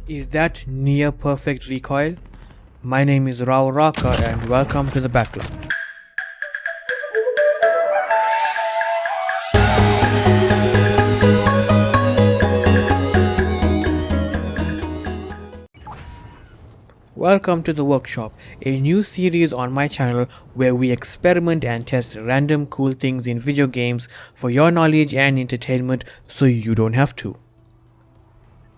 Is that near perfect recoil? My name is Rahuraka and welcome to the Backlot. Welcome to the workshop, a new series on my channel where we experiment and test random cool things in video games for your knowledge and entertainment so you don't have to.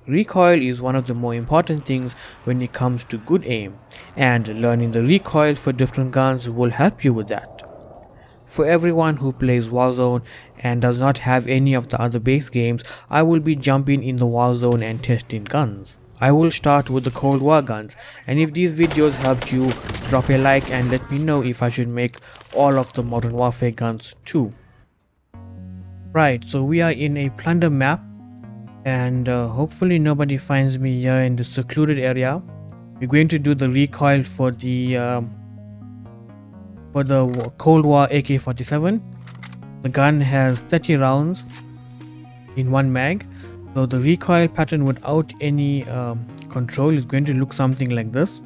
Recoil is one of the more important things when it comes to good aim, and learning the recoil for different guns will help you with that. For everyone who plays Warzone and does not have any of the other base games, I will be jumping in the Warzone and testing guns. I will start with the Cold War guns, and if these videos helped you, drop a like and let me know if I should make all of the Modern Warfare guns too. Right, so we are in a plunder map, and hopefully nobody finds me here in the secluded area. We're going to do the recoil for the Cold War AK47. The gun has 30 rounds in one mag, so the recoil pattern without any control is going to look something like this.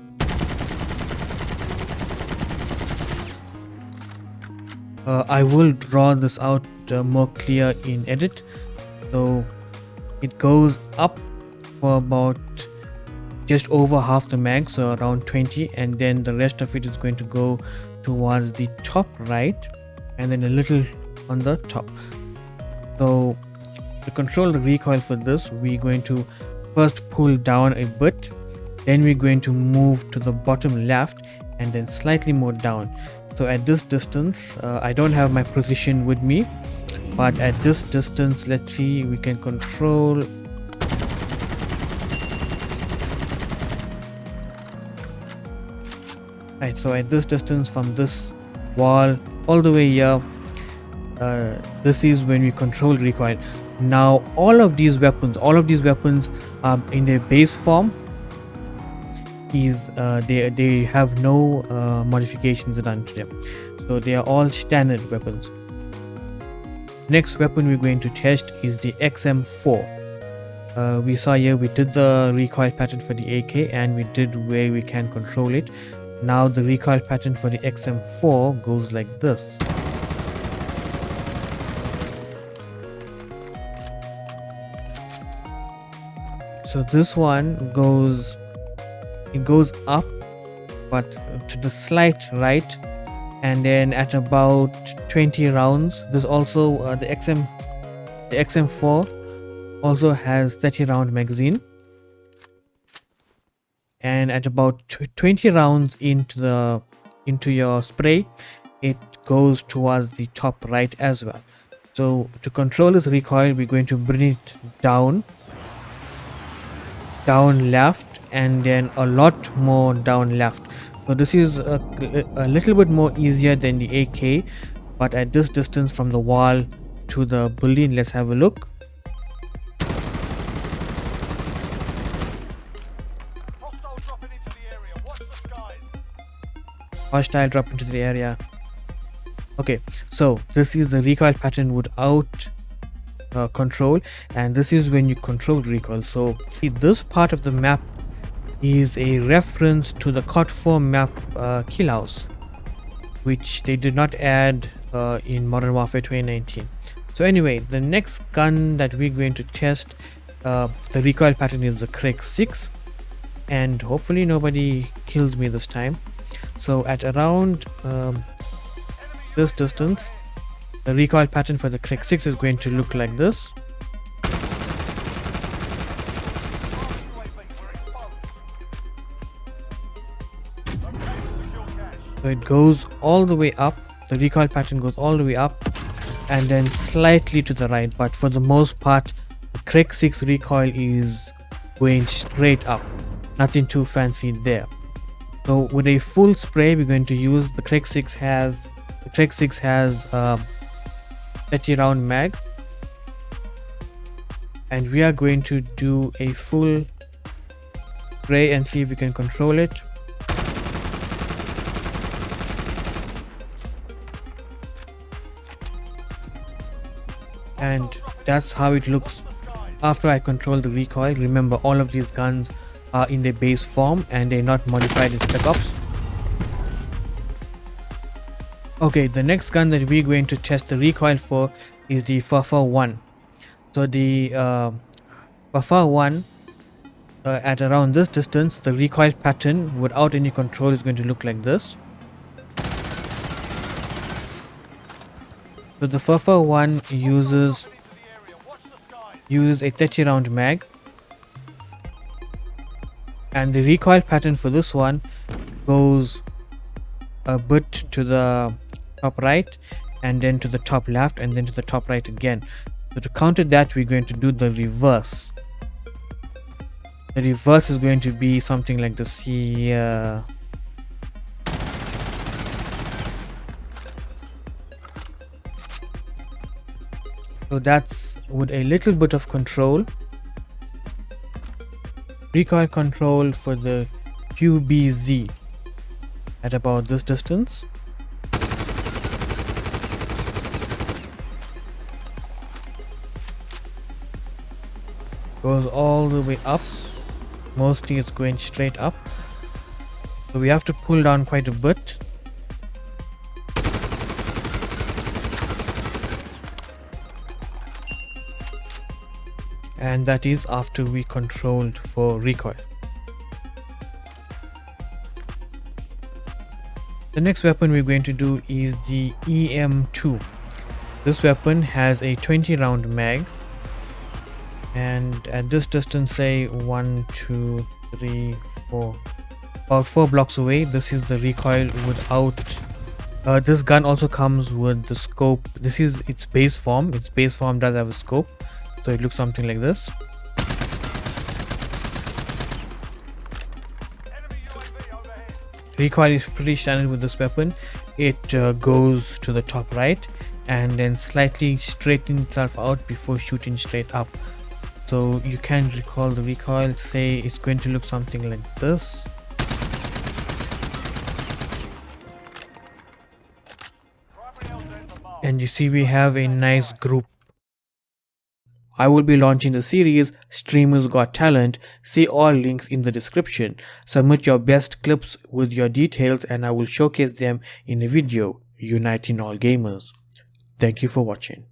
I will draw this out more clear in edit. So it goes up for about just over half the mag, so around 20, and then the rest of it is going to go towards the top right and then a little on the top. So to control the recoil for this, we're going to first pull down a bit, then we're going to move to the bottom left and then slightly more down. So at this distance, I don't have my precision with me, but at this distance, let's see, we can control. Right, so at this distance from this wall all the way here, this is when we control recoil. Now all of these weapons in their base form is they have no modifications done to them, so they are all standard weapons. Next weapon we're going to test is the XM4. We saw here we did the recoil pattern for the AK and we did where we can control it. Now the recoil pattern for the XM4 goes like this. So this one goes up, but to the slight right, and then at about 20 rounds. There's also the XM4 also has 30 round magazine, and at about 20 rounds into your spray, it goes towards the top right as well. So to control this recoil, we're going to bring it down left, and then a lot more down left. So this is a little bit more easier than the AK, but at this distance from the wall to the building, let's have a look. Hostile drop into the area. Okay, so this is the recoil pattern without control, and this is when you control recoil. So this part of the map is a reference to the COD 4 map Kill House, which they did not add in Modern Warfare 2019. So anyway, the next gun that we're going to test, the recoil pattern is the Kring Six, and hopefully nobody kills me this time. So at around this distance, the recoil pattern for the Kring Six is going to look like this. So it goes all the way up, the recoil pattern goes all the way up and then slightly to the right, but for the most part the Kring Six recoil is going straight up, nothing too fancy there. So with a full spray, we're going to use the Kring Six has 30 round mag, and we are going to do a full spray and see if we can control it. And that's how it looks after I control the recoil. Remember, all of these guns are in their base form and they're not modified in Spec Ops. Okay, the next gun that we're going to test the recoil for is the FFAR. So the FFAR, at around this distance, the recoil pattern without any control is going to look like this. So the FFAR uses a 30 round mag, and the recoil pattern for this one goes a bit to the top right and then to the top left and then to the top right again. So to counter that, we're going to do the reverse. The reverse is going to be something like this here. So that's with a little bit of control. Recoil control for the QBZ at about this distance. Goes all the way up. Mostly it's going straight up. So we have to pull down quite a bit. And that is after we controlled for recoil. The next weapon we're going to do is the EM2. This weapon has a 20 round mag, and at this distance, say 1, 2, 3, 4, about 4 blocks away, this is the recoil without. This gun also comes with the scope. This is its base form. Its base form does have a scope, so it looks something like this. Recoil is pretty standard with this weapon. It goes to the top right and then slightly straightens itself out before shooting straight up. So you can recall the recoil. Say it's going to look something like this. And you see we have a nice group. I will be launching the series Streamers Got Talent. See all links in the description. Submit your best clips with your details and I will showcase them in a video uniting all gamers. Thank you for watching.